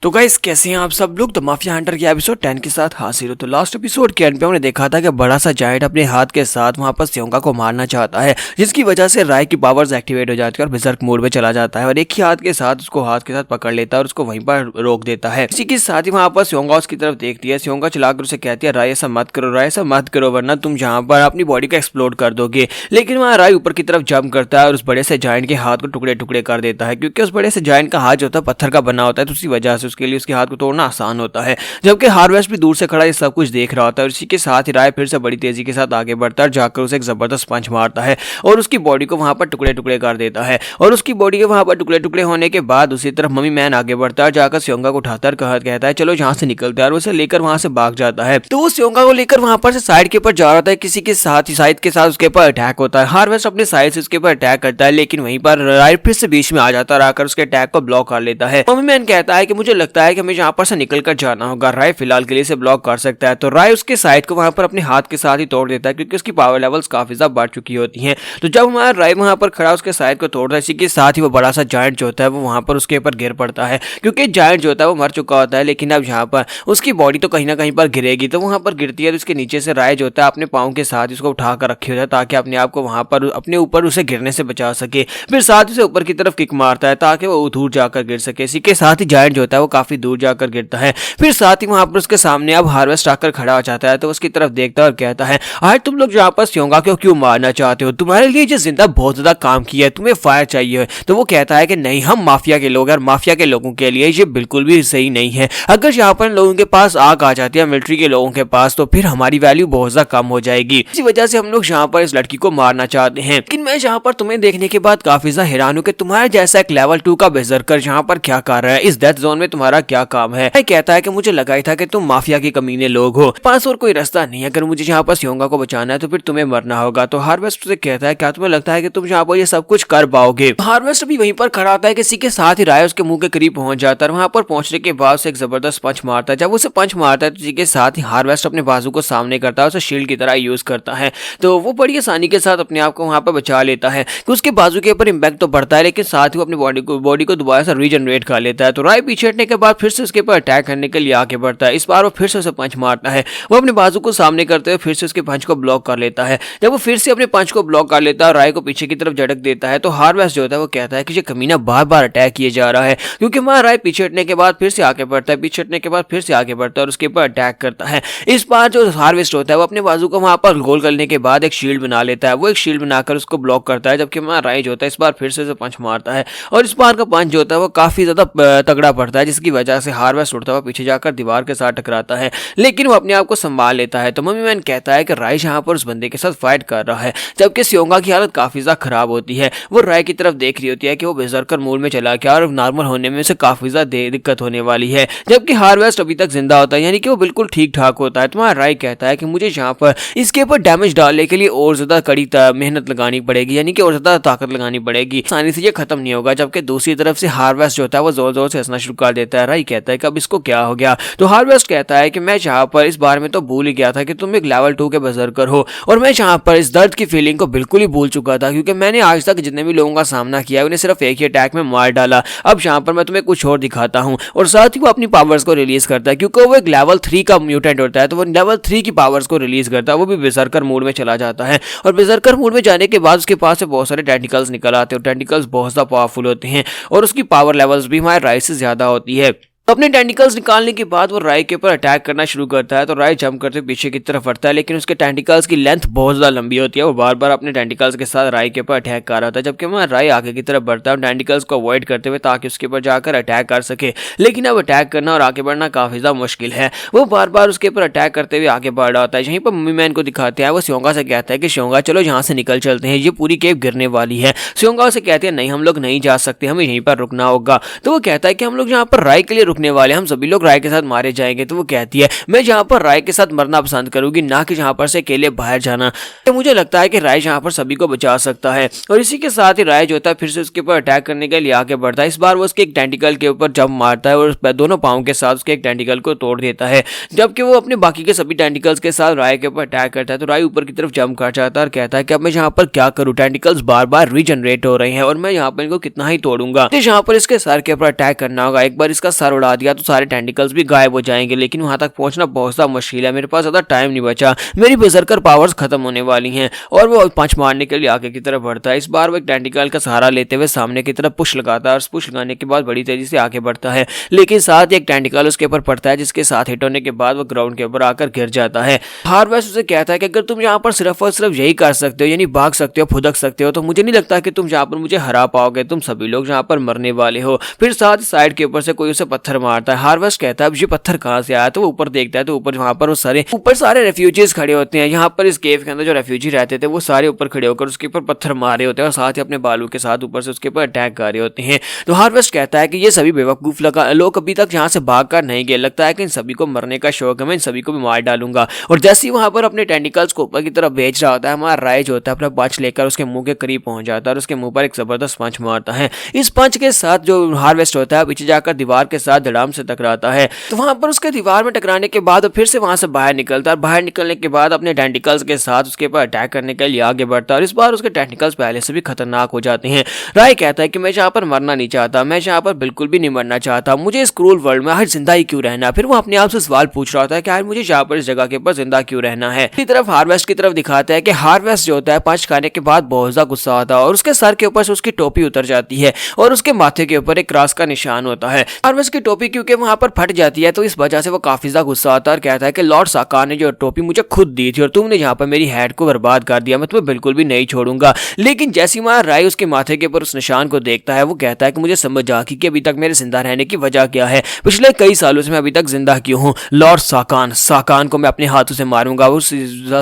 तो गाइस कैसे हैं आप सब लोग। द माफिया हंटर के एपिसोड 10 के साथ हाजिर हो। तो लास्ट एपिसोड के एंड पे हमने देखा था कि बड़ा सा जायंट अपने हाथ के साथ वहां पर स्योंगा को मारना चाहता है, जिसकी वजह से राय की पावर्स एक्टिवेट हो जाती है और बिजर्क मोड में चला जाता है और एक ही हाथ के साथ उसको हाथ के साथ पकड़ लेता है और उसको वहीं पर रोक देता है। इसी के साथ ही वहां पर स्योंगा उसकी तरफ देखती है। स्योंगा चलाकर उसे कहती है राय ऐसा मत करो, राय ऐसा मत करो वरना तुम जहाँ पर अपनी बॉडी को एक्सप्लोड कर दोगे। लेकिन वहाँ राय ऊपर की तरफ जंप करता है और उस बड़े से जायंट के हाथ को टुकड़े टुकड़े कर देता है, क्योंकि उस बड़े से जायंट का हाथ जो होता है पत्थर का बना होता है, तो उसी वजह से उसके लिए उसके हाथ को तोड़ना आसान होता है। जबकि हार्वेस्ट भी दूर से खड़ा ये सब कुछ देख रहा होता है और इसी के साथ ही राय फिर से बड़ी तेजी के साथ आगे बढ़ता है, जाकर उसे एक जबरदस्त पंच मारता है और उसकी बॉडी को वहां पर टुकड़े टुकड़े कर देता है। और उसकी बॉडी के वहां पर टुकड़े टुकड़े होने के बाद उसी तरफ मम्मी मैन आगे बढ़ता है, जाकर स्योंगा को उठाकर कहता है चलो यहाँ से निकलते हैं, और उसे लेकर वहां से भाग जाता है। तो वो स्योंगा को लेकर वहां पर से साइड के ऊपर जा रहा है, किसी के साथ ही साइड के साथ उसके ऊपर अटैक होता है। हार्वेस्ट अपने साइड से उसके ऊपर अटैक करता है, लेकिन वहीं पर राय फिर से बीच में आ जाता है, आकर उसके अटैक को ब्लॉक कर लेता है। मम्मी मैन कहता है कि मुझे लगता है कि हमें यहाँ पर से निकल कर जाना होगा, राय फिलहाल के लिए इसे ब्लॉक कर सकता है। तो राय उसके साइड को वहां पर अपने हाथ के साथ ही तोड़ देता है, क्योंकि उसकी पावर लेवल्स काफी ज्यादा बढ़ चुकी होती हैं। तो जब हमारा राय वहां पर खड़ा उसके साइड को तोड़ता है, इसी के साथ ही वो बड़ा सा जायंट जो होता है वो वहां पर उसके ऊपर गिर पड़ता है, क्योंकि जायंट जो होता है वो मर चुका होता है, लेकिन अब यहाँ पर उसकी बॉडी तो कहीं ना कहीं पर गिरेगी। तो वहां पर गिरती है तो उसके नीचे से राय जो होता है अपने पाँव के साथ उसको उठा कर रखे होता है, ताकि अपने आप को वहां पर अपने ऊपर उसे गिरने से बचा सके। फिर साथ उसे ऊपर की तरफ किक मारता है ताकि वो दूर जाकर गिर सके। इसी के साथ ही जायंट जो होता है वो काफी दूर जाकर गिरता है। फिर साथ ही वहां पर उसके सामने अब हार्वेस्ट आकर खड़ा हो जाता है, तो उसकी तरफ देखता है और कहता है आज तुम लोग यहाँ पर स्योंगा को क्यों मारना चाहते हो, तुम्हारे लिए जो जिंदा बहुत ज्यादा काम किया है, तुम्हें फायर चाहिए। तो वो कहता है कि नहीं, हम माफिया के लोग हैं और माफिया के लोगों के लिए ये बिल्कुल भी सही नहीं है। अगर यहाँ पर लोगों के पास आग आ जाती है मिलिट्री के लोगों के पास, तो फिर हमारी वैल्यू बहुत ज्यादा कम हो जाएगी। इसी वजह से हम लोग यहाँ पर इस लड़की को मारना चाहते हैं। लेकिन मैं यहाँ पर तुम्हें देखने के बाद काफी ज्यादा हैरान हूँ कि तुम्हारे जैसा एक लेवल 2 का बेजरकर यहाँ पर क्या कर रहा है, इस डेथ जोन में तुम्हारा क्या काम है। कहता है कि मुझे लगा ही था कि तुम माफिया के कमीने लोग हो, पास और कोई रास्ता नहीं है, अगर मुझे यहाँ पर स्योंगा को बचाना है तो फिर तुम्हें मरना होगा। तो हार्वेस्ट से कहता है क्या तुम्हें लगता है कि तुम यहाँ पर ये सब कुछ कर पाओगे। हार्वेस्ट भी वहीं पर खड़ा आता है, किसी के साथ ही राय उसके मुंह के करीब पहुंच जाता है। वहां पर पहुंचने के बाद उसे एक जबरदस्त पंच मारता है। जब उसे पंच मारता है तो इसी के साथ ही हार्वेस्ट अपने बाजू को सामने करता है, उसे शील्ड की तरह यूज करता है। तो वो बड़ी आसानी के साथ अपने आप को वहां पर बचा लेता है कि उसके बाजू के ऊपर इम्पैक्ट तो बढ़ता है, लेकिन साथ ही वो अपनी बॉडी को दोबारा से रीजनरेट कर लेता है। तो राय पीछे हटने के बाद फिर से उसके ऊपर अटैक करने के लिए आगे बढ़ता है। इस बार वो फिर से उसे पंच मारता है। वो अपने बाजू को सामने करते हुए फिर से उसके पंच को ब्लॉक कर लेता है। जब वो फिर से अपने पंच को ब्लॉक कर लेता है और राय को पीछे की तरफ झटक देता है, तो हार्वेस्ट जो होता है वो कहता है कि ये कमीना बार बार अटैक किए जा रहा है, क्योंकि हमारा राय पीछे हटने के बाद फिर से आगे बढ़ता है, पीछे हटने के बाद फिर से आगे बढ़ता है और उसके ऊपर अटैक करता है। इस बार जो हार्वेस्ट होता है वो अपने बाजू को वहां पर गोल करने के बाद एक शील्ड बना लेता है। वो एक शील्ड बनाकर उसको ब्लॉक करता है, जबकि हमारा राय जो होता है इस बार फिर से पंच मारता है और इस बार का पंच जो होता है वो काफी ज्यादा तगड़ा पड़ता है, जिसकी वजह से हार्वेस्ट उड़ता हुआ पीछे जाकर दीवार के साथ टकराता है, लेकिन वो अपने आप को संभाल लेता है। तो मम्मी मैन कहता है कि राय यहाँ पर उस बंदे के साथ फाइट कर रहा है, जबकि स्योंगा की हालत काफी ज्यादा खराब होती है। वो राय की तरफ देख रही होती है कि वो बेजरकर मूड में चला गया और नॉर्मल होने में उसे काफी ज्यादा दिक्कत होने वाली है, जबकि हार्वेस्ट अभी तक जिंदा होता है, यानी कि वो बिल्कुल ठीक ठाक होता है। तुम्हारा राय कहता है कि मुझे यहाँ पर इसके ऊपर डैमेज डालने के लिए और ज्यादा कड़ी मेहनत लगानी पड़ेगी, यानी कि और ज्यादा ताकत लगानी पड़ेगी, आसानी से ये खत्म नहीं होगा। जबकि दूसरी तरफ से हार्वेस्ट जो होता है वो जोर जोर से हंसना शुरू कर देता है। राय कहता है कि अब इसको क्या हो गया। तो हार्वेस्ट कहता है कि मैं यहाँ पर इस बार में तो भूल ही गया था कि तुम एक लेवल 2 के बेजरकर हो, और मैं यहाँ पर इस दर्द की फीलिंग को बिल्कुल ही भूल चुका था, क्योंकि मैंने आज तक जितने भी लोगों का सामना किया उन्हें सिर्फ एक ही अटैक में मार डाला। अब यहाँ पर मैं तुम्हें कुछ और दिखाता हूँ। और साथ ही वो अपनी पावर्स को रिलीज करता है, क्योंकि वो एक लेवल 3 का म्यूटेंट होता है, तो वो लेवल 3 की पावर्स को रिलीज करता है। वो भी बेजरकर मोड में चला जाता है और बेजरकर मोड में जाने के बाद उसके पास से बहुत सारे टेंटिकल्स निकल आते हैं और टेंटिकल्स बहुत ज्यादा पावरफुल होते हैं और उसकी पावर लेवल्स भी हमारे राय से ज्यादा होती है। अपने टेंटिकल्स निकालने के बाद वो राय के ऊपर अटैक करना शुरू करता है। तो राय जंप करते पीछे की तरफ हटता है, लेकिन उसके टेंटिकल्स की लेंथ बहुत ज्यादा लंबी होती है। वो बार बार अपने टेंटिकल्स के साथ राय के ऊपर अटैक कर रहा था, जबकि मैं राय आगे की तरफ बढ़ता है टेंटिकल्स को अवॉइड करते हुए, ताकि उसके ऊपर जाकर अटैक कर सके। लेकिन अब अटैक करना और आगे बढ़ना काफी ज्यादा मुश्किल है। वो बार बार उसके ऊपर अटैक करते हुए आगे बढ़ रहा होता है। यहीं पर मम्मी मैन को दिखाते हैं। वो स्योंगा से कहता है कि स्योंगा चलो यहाँ से निकल चलते हैं, ये पूरी केव गिरने वाली है। स्योंगा उसे कहते हैं नहीं, हम लोग नहीं जा सकते, हमें यहीं पर रुकना होगा। तो वो कहता है कि हम लोग यहाँ पर राय के लिए रुकने वाले, हम सभी लोग राय के साथ मारे जाएंगे। तो वो कहती है मैं जहाँ पर राय के साथ मरना पसंद करूंगी, ना कि जहाँ पर से अकेले बाहर जाना। तो मुझे लगता है कि राय जहाँ पर सभी को बचा सकता है। और इसी के साथ ही राय जो होता है फिर से उसके ऊपर अटैक करने के लिए आगे बढ़ता है। इस बार वो उसके एक टेंटिकल के ऊपर जंप मारता है और दोनों पाँव के साथ उसके एक टेंटिकल को तोड़ देता है, जबकि वो अपने बाकी के सभी टेंटिकल्स के साथ राय के ऊपर अटैक करता है। तो राय ऊपर की तरफ जंप कर जाता है और कहता है कि अब मैं यहाँ पर क्या करूँ, टेंटिकल्स बार बार रीजनरेट हो रहे हैं और मैं यहाँ पर इनको कितना ही तोड़ूंगा। तो यहाँ पर इसके सर के ऊपर अटैक करना होगा, एक बार इसका सर उड़ा लगा दिया तो सारे टेंटिकल्स भी गायब हो जाएंगे, लेकिन वहां तक पहुंचना बहुत सा मुश्किल है, मेरे पास ज्यादा टाइम नहीं बचा, मेरी बर्सर्कर पावर्स खत्म होने वाली हैं। और वो पंच मारने के लिए आगे की तरफ बढ़ता है। इस बार वो एक टेंटिकल का सहारा लेते हुए सामने की तरफ पुश लगाता है और पुश लगाने के बाद बड़ी तेजी से आगे बढ़ता है, लेकिन साथ ही एक टेंटिकल उसके ऊपर पड़ता है, जिसके साथ हिट होने के बाद वो ग्राउंड के ऊपर आकर गिर जाता है। हार्वेस्ट उसे कहता है कि अगर तुम यहाँ पर सिर्फ और सिर्फ यही कर सकते हो, यानी भाग सकते हो, फुदक सकते हो, तो मुझे नहीं लगता कि तुम यहाँ पर मुझे हरा पाओगे, तुम सभी लोग यहाँ पर मरने वाले हो। फिर साथ साइड के ऊपर से कोई उसे पत्थर मारता है। हार्वेस्ट कहता है अब ये पत्थर कहाँ से आया, तो वो ऊपर देखता है तो ऊपर वहां पर ऊपर सारे रेफ्यूजीज खड़े होते हैं। यहाँ पर इस केव के अंदर जो रेफ्यूजी रहते थे वो सारे ऊपर खड़े होकर उसके ऊपर पत्थर मारे होते हैं और साथ ही अपने बालू के साथ ऊपर से उसके ऊपर अटैक कर रहे होते हैं। तो हार्वेस्ट कहता है कि ये सभी बेवकूफ लोग अभी तक यहाँ से भाग कर नहीं गए, लगता है कि इन सभी को मरने का शौक है, मैं इन सभी को भी मार डालूंगा। और जैसे ही वहां पर अपने टेंटिकल्स को ऊपर की तरफ भेज रहा होता है, हमारा राइज होता है अपना पंच लेकर उसके मुंह के करीब पहुंच जाता है और उसके मुंह पर एक जबरदस्त पंच मारता है। इस पंच के साथ जो हार्वेस्ट होता है पीछे जाकर दीवार के साथ धड़ाम से टकराता है। तो वहां पर उसके दीवार में टकराने के बाद फिर से वहां से बाहर निकलता है और बाहर निकलने के बाद अपने टेंटिकल्स के साथ उसके ऊपर अटैक करने के लिए आगे बढ़ता है और इस बार उसके टेंटिकल्स पहले से भी खतरनाक हो जाते हैं। राय कहता है कि मैं यहाँ पर मरना नहीं चाहता, मैं यहाँ पर बिल्कुल भी नहीं मरना चाहता, मुझे इस क्रूल वर्ल्ड में हर जिंदा ही क्यों रहना। फिर वो अपने आप से सवाल पूछ रहा होता है कि यार मुझे यहाँ पर इस जगह के ऊपर जिंदा क्यों रहना है। इसी तरफ हार्वेस्ट की तरफ दिखाता है कि हार्वेस्ट जो होता है पंच खाने के बाद बहुत ज्यादा गुस्सा आता है और उसके सर के ऊपर से उसकी टोपी उतर जाती है और उसके माथे के ऊपर एक क्रॉस का निशान होता है। हार्वेस्ट की टोपी क्योंकि वहां पर फट जाती है तो इस वजह से वो काफी ज्यादा गुस्सा आता है और कहता है कि लॉर्ड साकार ने जो टोपी मुझे खुद दी थी और तुमने यहाँ पर मेरी हेड को बर्बाद कर दिया, मैं तुम्हें बिल्कुल भी नहीं छोड़ूंगा। लेकिन जैसी वहां राय उसके माथे के ऊपर उस निशान को देखता है वो कहता है कि मुझे समझ आ कि अभी तक मेरे जिंदा रहने की वजह क्या है, पिछले कई सालों से मैं अभी तक जिंदा क्यों हूँ। लॉर्ड साकान को मैं अपने हाथों से मारूंगा। उस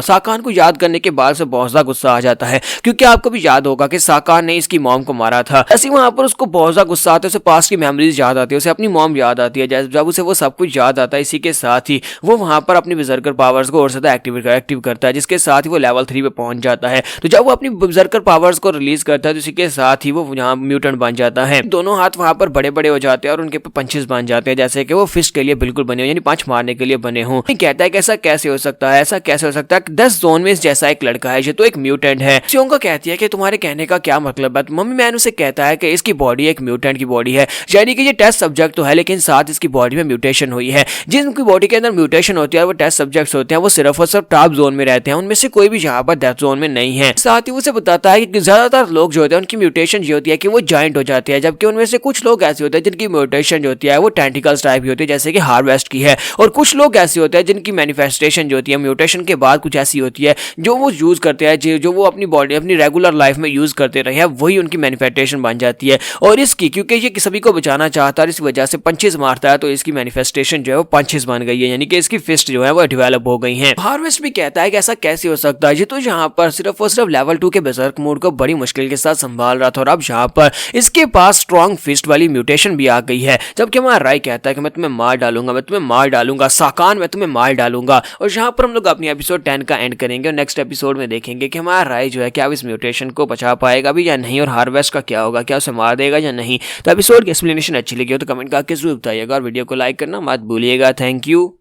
साकान को याद करने के बाद से बहुत ज्यादा गुस्सा आ जाता है क्योंकि आपको भी याद होगा कि साकान ने इसकी मॉम को मारा था। ऐसे वहां पर उसको बहुत ज्यादा गुस्सा आता है, उसे पास की मेमोरीज याद आती है, उसे अपनी मॉम याद आती है। जब उसे वो सब कुछ याद आता है इसी के साथ ही वो वहां पर अपनी बर्सर्कर पावर्स को और ज्यादा एक्टिव करता है, जिसके साथ ही वो लेवल 3 पे पहुंच जाता है। तो जब वो अपनी बर्सर्कर पावर्स को रिलीज करता है तो इसी के साथ ही वो यहाँ म्यूटेंट बन जाता है। दोनों हाथ वहां पर बड़े बड़े हो जाते हैं और उनके पंचेस बन जाते हैं जैसे कि वो फिस्ट के लिए बिल्कुल बने हो, यानी पंच मारने के लिए बने हो। कहता है कि ऐसा कैसे हो सकता है, ऐसा कैसे हो सकता है, 10 जोन में इस जैसा एक लड़का है, ये तो एक म्यूटेंट है। सियोंगा कहती है कि तुम्हारे कहने का क्या मतलब है। मम्मी मैन उसे कहता है कि इसकी बॉडी एक म्यूटेंट की बॉडी है, यानी कि ये टेस्ट सब्जेक्ट तो है लेकिन साथ इसकी बॉडी में म्यूटेशन हुई है। जिनकी बॉडी के अंदर म्यूटेशन होती है वो टेस्ट सब्जेक्ट्स होते हैं, वो सिर्फ और सिर्फ टॉप जोन में रहते हैं, उनमें से कोई भी यहाँ पर डेथ जोन में नहीं है। साथ ही उसे बताता है कि ज्यादातर लोग जो होते हैं उनकी म्यूटेशन ये होती है कि वो जाइंट हो जाते हैं, जबकि उनमें से कुछ लोग ऐसे होते हैं जिनकी म्यूटेशन जो होती है वो टेंटिकल्स टाइप की होती है जैसे कि हार्वेस्ट की है, और कुछ लोग ऐसे होते हैं जिनकी मैनिफेस्टेशन जो होती है म्यूटेशन के बाद कुछ ऐसी होती है जो वो यूज करते हैं, जो वो अपनी बॉडी अपनी रेगुलर लाइफ में यूज करते रहे हैं, वही उनकी मैनिफेस्टेशन बन जाती है। और इसकी क्योंकि ये सभी को बचाना चाहता है इस वजह से पंचेस मारता है, तो इसकी मैनिफेस्टेशन जो है वो पंचेस बन गई है, यानी कि इसकी फिस्ट जो है वो डेवलप हो गई है। हार्वेस्ट भी कहता है कि ऐसा कैसे हो सकता है, ये तो यहाँ पर सिर्फ और सिर्फ लेवल 2 के बर्सर्क मोड को बड़ी मुश्किल के साथ संभाल रहा था और अब यहाँ पर इसके पास स्ट्रॉन्ग फिस्ट वाली म्यूटेशन भी आ गई है। जबकि हमारा राय कहता है कि मैं तुम्हें मार डालूंगा, मैं तुम्हें मार डालूंगा साकान, मैं तुम्हें मार डालूंगा। और यहाँ पर हम लोग अपनी एपिसोड 10 का एंड करेंगे और नेक्स्ट एपिसोड में देखेंगे कि हमारा राय जो है क्या इस म्यूटेशन को बचा पाएगा भी या नहीं, और हार्वेस्ट का क्या होगा, क्या उसे मार देगा या नहीं। तो एपिसोड की एक्सप्लेनेशन अच्छी लगी हो तो कमेंट करके जरूर बताइएगा और वीडियो को लाइक करना मत भूलिएगा। Thank you.